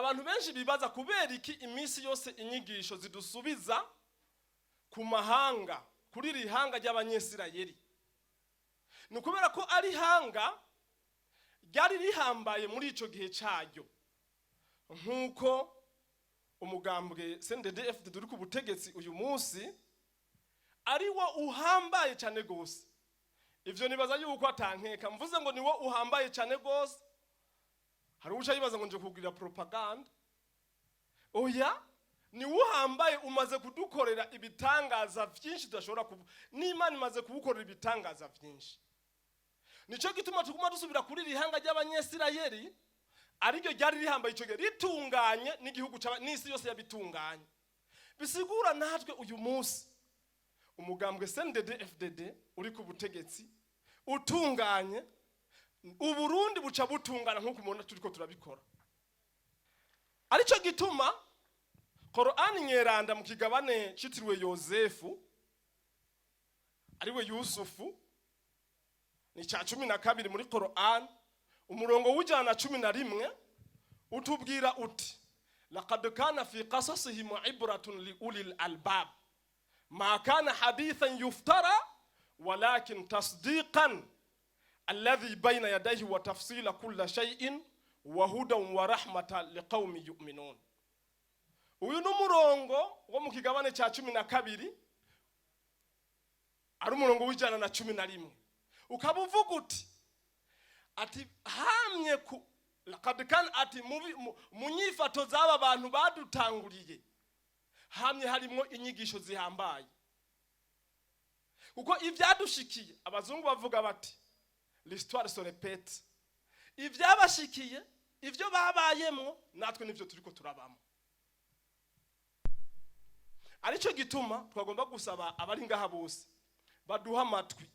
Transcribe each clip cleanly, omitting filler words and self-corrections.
abantu benshi bibaza kubera iki iminsi yose inyigisho zidusubiza ku mahanga, kuri rihanga ry'abanyesirayeli. Ni kubera ko ari hanga ryari rihambaye muri ico gihe cyaryo, nkuko umugambwe CNDD-FDD uri ku butegetsi uyu munsi ari wo uhambaye cyane gose. Ivyo nibaza yuko atankeka mvuze ngo niwo uhambaye cyane gose, hari uca yibaza ngo nje kugira propaganda. Oya, ni uhambaye, umaze kudukorera ibitangaza vyinshi tudashobora kuvuga. N'Imana imaze kubukorera ibitangaza vyinshi. Nico gituma tuguma dusubira kuri rihanga ry'abanyesirayeli, ariryo ryari rihambaye ico gihe, ritunganye n'igihugu n'isi yose yabitunganye. Bisigura natwe uyu munsi umugambwe CNDD-FDD uri ku butegetsi utunganye, Uburundi buca butungana nkuko umuntu turiko turabikora. Arico gituma Qur'ani nyeranda mu kigabane citiriwe Yosefu ariwe Yusufu ni ca 12 muri Qur'an, umurongo w'ijana 11 utubwira uti laqad kana fi qasasihim ibratun li ulil albab ma kana hadithan yuftara walakin tasdiqan alladhi bayna yadayhi wa tafsila kulli shay'in wa hudan wa rahmatan liqaumin yu'minun. Uyu numurongo wo mu kigabane ca 12 ari umurongo w'ijana na 11 ukabuvuga uti ati hamye ku laqad kan ati munyifato z'aba bantu badutanguriye hamye harimo inyigisho zihambaye, kuko ivyadushikiye abazungu bavuga bati l'histoire se répète. Ivyabashikiye, ivyo babayemwo, natwe nivyo turiko turabamo. Arico gituma twagomba gusaba abari ngaha bose baduha amatwi,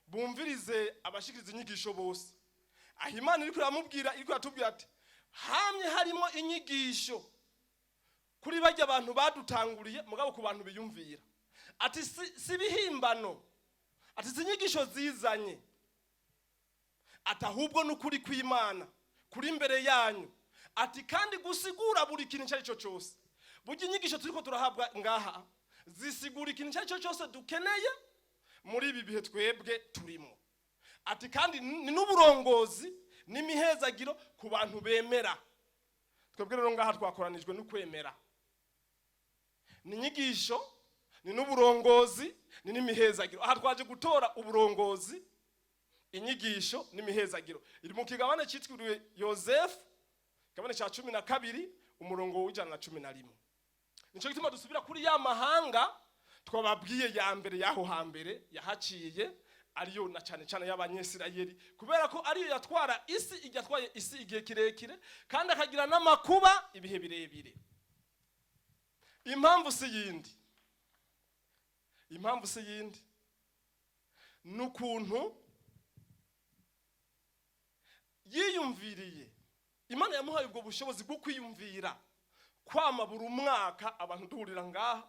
bumvirize abashikiriza inyigisho bose. Aho Imana iriko iramubwira, iriko iratubwira ati hamye harimo inyigisho kuri bajya abantu badutanguriye, mugabo ku bantu biyumvira. Ati si bihimbano, ati inyigisho zizanye, ati ahubwo n'ukuri kw'Imana kuri imbere yanyu, ati kandi gusigura buri kintu cyari cyo cyose. Burya inyigisho turiko turahabwa ngaha zisigura ikintu cyari cyose dukeneye muri ibi bihe twebwe turimo. Ati kandi ni n'uburongozi n'imihezagiro ku bantu bemera. Twebwe rero ngaha twakoranijwe no kwemera. Ni inyigisho, ni n'uburongozi, ni n'imihezagiro. Aha twaje gutora uburongozi, inyigisho n'imihezagiro. Iri mu kigabane cyitwiriwe Yosefu, kigabane ca 12 umurongo w'ijana na 11. Nico gituma dusubira kuri ya mahanga twababwiye ya mbere yaho hambere yahaciye, ariyo na cyane cyane y'abanyesirayeli, kubera ko ariyo yatwara isi, igatwaye isi igihe kirekire kandi akagira n'amakuba ibihe birebire. Impamvu si yindi n'ukuntu yiyumviriye. Imana yamuhaye ubwo bushobozi bwo kwiyumvira, kwama buri umwaka abantu duhurira ngaha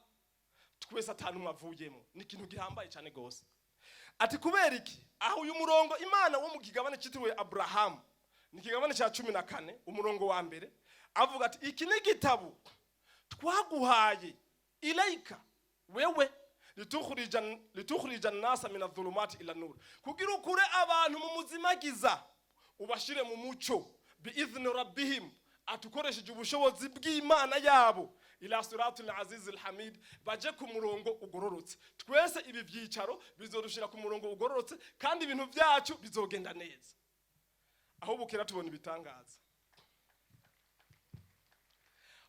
twese atanu mwavuyemo. Ni ikintu gihambaye cyane gose. Ati kubera iki? Aho uyu murongo Imana wo mu kigabane cyitiriwe Abraham, ni kigabane ca 14 umurongo wa mbere, avuga ati iki ni gitabu twaguhaye ilaika wewe litukhrijan nasa min adh-dhulumati ila nur, kugira ukure abantu mu muzimagiza ubashire mu muco bi idhni rabbihim, atukoresheje ubushobozi bw'Imana yabo ila siratul azizil hamid, baje ku murongo ugororotse. Twese ibi byicaro bizorushira ku murongo ugororotse kandi ibintu byacu bizogenda neza. Aho bukera tubona ibitangaza.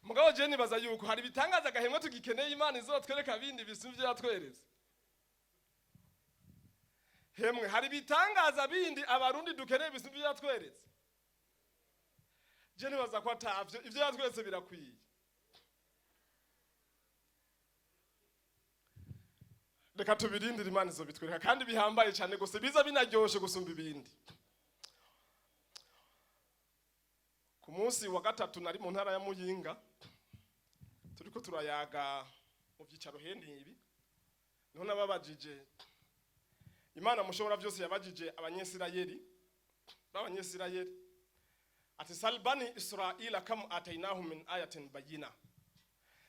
Mugabo je nibaza yuko hari ibitangaza gahemwe tugikeneye Imana izotwereka bindi bisuvye yatwereze. Hemwe hari ibitangaza bindi abarundi dukeneye bisuvye yatwereze. Je nibaza ko atavyo ivyo yatweretse birakwiye. Reka tubirindire Imana izobitwereka kandi bihambaye cyane gose, biza binaryoshe gusumba ibindi. Ku munsi wa gatatu nari mu ntara ya Muyinga, turiko turayaga mu byicaro hendibi, niho nababajije Imana mushobora byose yabajije abanyesirayeli ati sal bani israila kam atainahum min ayatin bayina.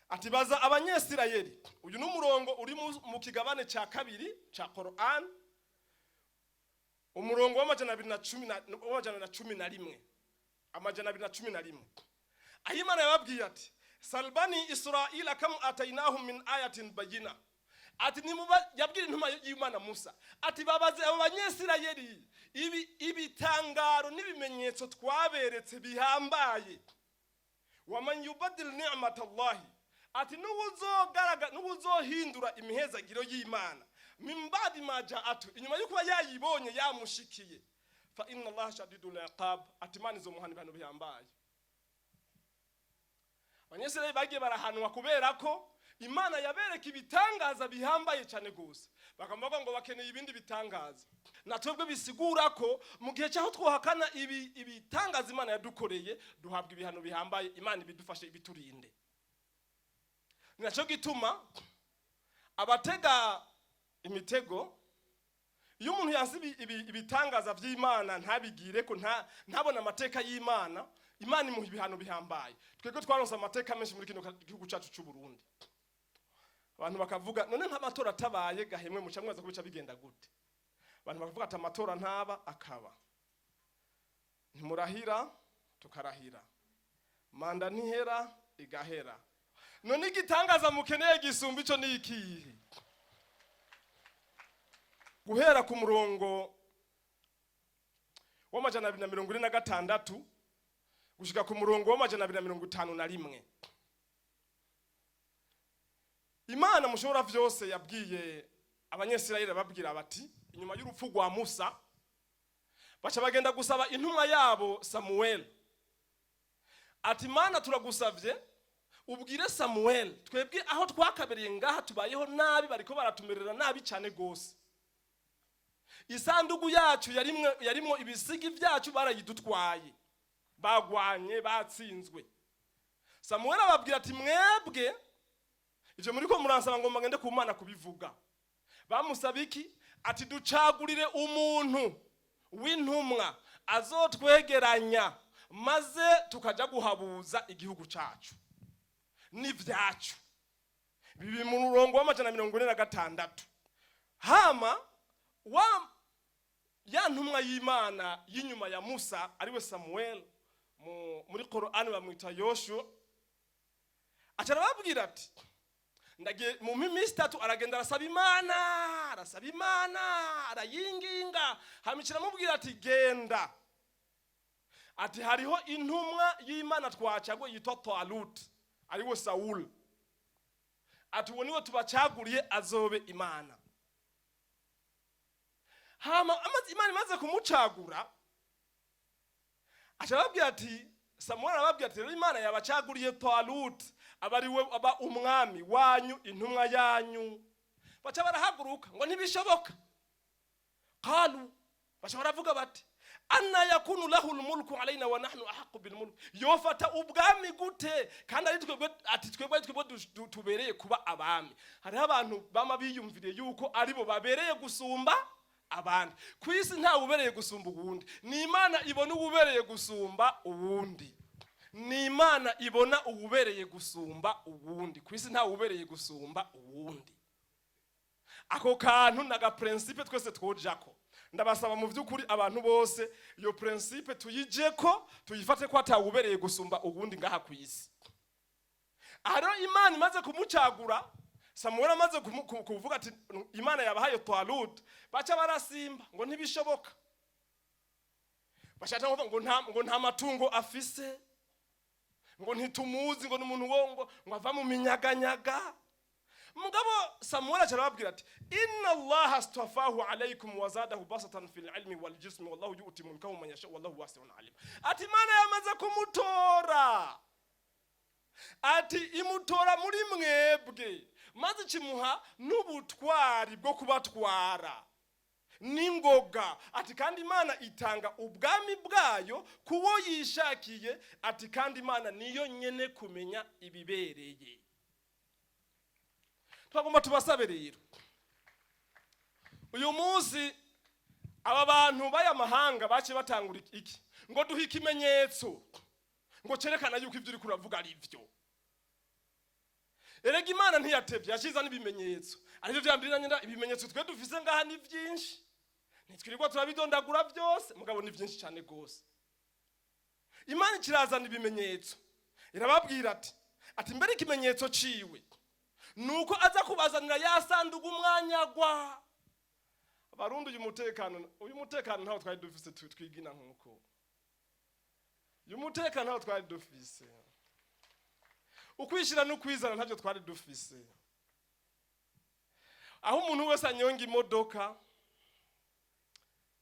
Ati baza abanyesirayeli. Uyu n'umurongo uri mu kigabane ca kabiri ca Quran, umurongo w'amajana 211. Amajana 211. Ahimana yababwiye ati sal bani israila kam atainahum min ayatin bayina. Ati nimuba yabwira intuma y'Imana Musa ati babaze abo banyesirayeli ibitangaro n'ibimenyetso twaberetse bihambaye. Waman yubadil ni'matallahi, ati nubuzohindura imihezagiro y'Imana mimbadi maja'atu, inyuma yuko yayibonye yamushikiye, fa inna Allah shadidul iqab, ati Imana izomuhana ibintu bihambaye. Abanyesirayeli bagiye barahanwa kubera ko Imana yabereka ibitangaza bihambaye cyane gose, bakavuga ngo bakeneye ibindi bitangaza. Natwebwe bisigura ko mu gihe cyaho twohakana ibitangaza Imana yadukoreye, duhabwa ibihano bihambaye, Imana ibidufashe ibiturinde. Ninacho gituma abatega imitego, iyo umuntu yanze ibitangaza by'Imana ntabigire ko ntabona amateka y'Imana, Imana imuha ibihano bihambaye. Twebwe twaronse amateka menshi muri kino gihugu cyacu cy'u Burundi. Abantu bakavuga none nk'amatora tabaye gahemwe muca mwaza kubica bigenda gute? Abantu bakavuga ati amatora ntaba akaba. Ntimurahira tukarahira. Manda ntihera igahera. None igitangaza mukeneye gisumba ico ni ikihe? Guhera ku murongo w'amajana 246 gushika ku murongo w'amajana 251. Imana mushobora vyose yabwiye abanyesirayeli, babwira bati inyuma y'urupfu rwa Musa baca bagenda gusaba intumwa yabo Samuel, ati Imana turagusavye ubwire Samuel twebwe aho twakabereye ngaha tubayeho nabi, bariko baratumerera nabi cyane gose. Isandugu yacu yarimwo ibisigi byacu barayidutwaye, bagwanye batsinzwe. Samuel ababwira ati mwebwe ivyo muri ko muransaba ngo magende ku Mana kubivuga. Bamusabiki ati ducagurire umuntu w'intumwa azotwegeranya maze tukaja guhabuza igihugu cacu n'ivyacu. Bibi mu murongo w'amajana 46. Hama ya ntumwa y'Imana y'inyuma ya Musa ariwe Samuel, muri Quran bamwita Yoshua, acarababwira ati ndagiye mu minsi 3 aragenda arasaba Imana arayinginga, hamikira mubwira ati genda, ati hariho intumwa y'Imana twacagwe yitwa Talut ariwe Saul, ati uwo niwe tubacaguriye azobe Imana. Hama Imana imaze kumucagura acababwira ati Samuel arababwira ati Imana yabacaguriye Talut abariwe aba umwami wanyu, intumwa yanyu. Baca barahaguruka ngo ntibishoboka. Qalu, baca baravuga bati anna yakunu lahu almulku alaina wa nahnu ahqqu bilmulk, yofata ubwami gute kandi ari twebwe tubereye kuba abami. Hariho abantu bama biyumvire yuko aribo babereye gusumba abandi. Kwisi nta ubereye gusumba uwundi, ni Imana ibona ubereye gusumba uwundi. Ni Imana ibona ubereye gusumba uwundi, kwisi nta ubereye gusumba uwundi. Ako kantu naga principe twese twojako. Ndabasaba mu vyukuri abantu bose iyo principe tuyijeko, tuyifate ko atawubereye gusumba uwundi ngaha kwisi. Aharo Imana imaze kumucagura, Samuel amaze kuvuga ati Imana yabahaye Talut, baca barasimba ngo ntibishoboka. Bashaka ngo nta matungo afise, ngo ntitumuzi, ngo n'umuntu wongo ngo ava mu minyaganyaga. Mugabo Samuel arababwira ati inna Allah astafahu alaykum wa zadahu basatan fil ilmi wal jismi wallahu yu'ti mulkahu man yasha wallahu wasi'un alim. Ati Imana yamaze kumutora, ati imutora muri mwebwe maze kimuha n'ubutwari bwo kubatwara n'ingoga. Ati kandi Imana itanga ubwami bwayo kuwo yishakiye, ati kandi Imana niyo nyene kumenya ibibereye. Twagomba tubasabe rero uyu munsi aba bantu baya mahanga bace batangura iki ngo duhe ikimenyetso ngo cerekana yuko ivyo uri kuravuga ari vyo. Erega Imana ntiyatevye yashiza n'ibimenyetso, arivyo vyambiranye ibimenyetso twe dufise ngaha ni vyinshi, ntitwirirwa turabidondagura vyose, mugabo ni vyinshi cyane gose. Imana kirazana ibimenyetso, irababwira ati mbere ikimenyetso ciwe nuko aza kubazanira ya sandugu umwanyagwa. Abarundi uyu mutekano ntaho twari dufise twigina nkuko. Uyu mutekano ntaho twari dufise. Ukwishira no kwizana ntavyo twari dufise. Aho umuntu wese anyonga imodoka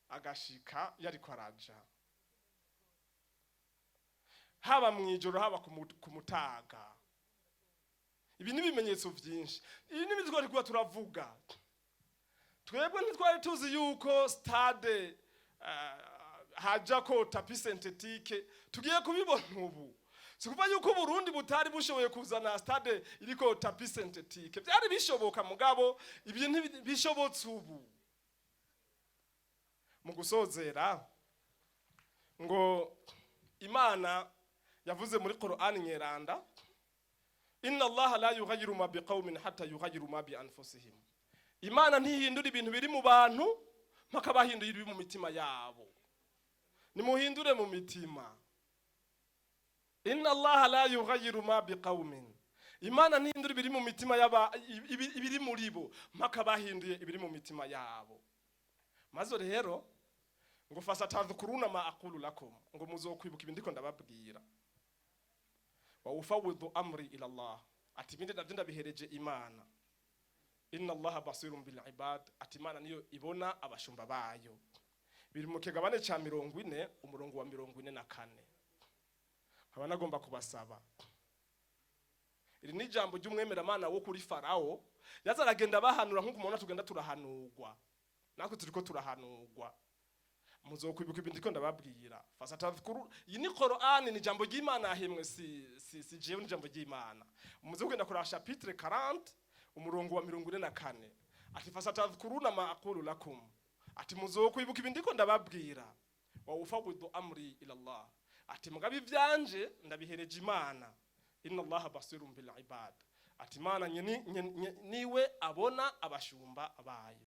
agashika yari kwaraja. Haba mwijoro haba kumutaga. Ibi ni bimenyetso vyinshi. Ibi ni biziko kuba turavuga. Twebwe ntitwari tuzi yuko stade haja ko tapi synthetique tugiye kubibona ubu. Sikuva yuko Burundi butari bushoboye kuzana stade iriko tapi synthetique. Byari bishoboka mugabo ibyo ntibishobotse ubu. Mu gusozera ngo Imana yavuze muri Qur'ani nyeranda, inna Allah la yughayyiru ma biqaumin hatta yughayyiru ma bi anfusihim. Imana ntihindura ibintu biri mu bantu mpaka bahindura ibiri mu mitima yabo. Nimuhindure mu mitima. Inna Allah la yughayyiru ma biqaumin. Imana ntihindura ibiri mu mitima ibiri muri bo mpaka bahinduye ibiri mu mitima yabo. Mazo rero ngo fasatadhkuruna ma aqulu lakum, ngo muzokwibuka ibindiko ndababwira. Wa ufawidhu amri ila Allah, ati binde ndabihereje Imana. Inna Allah basirun bil ibad, ati Imana niyo ibona abashumba bayo. Biri mu kigabane ca 40 umurongo wa 44. Nkaba nagomba kubasaba, iri ni jambo ry'umwemeramana wo kuri Farao, yazaragenda bahanura nkuko umuntu tugenda turahanurwa. Nako turiko turahanurwa. Muzokwibuka ibindiko ndababwira. Fasatadhkuru, iyi ni Qur'ani, ni jambo ry'Imana yahemwe, si jewe, ni jambo ry'Imana. Muzogenda kuri chapitre 40 umurongo wa 44. Ati fasatadhkuruna ma aqulu lakum, ati muzokwibuka ibindiko ndababwira. Wa ufawidhu amri ila Allah, ati mugabe ivyanje ndabihereje Imana. Inna Allah basirun bil ibad, ati Imana niwe abona abashumba bayo.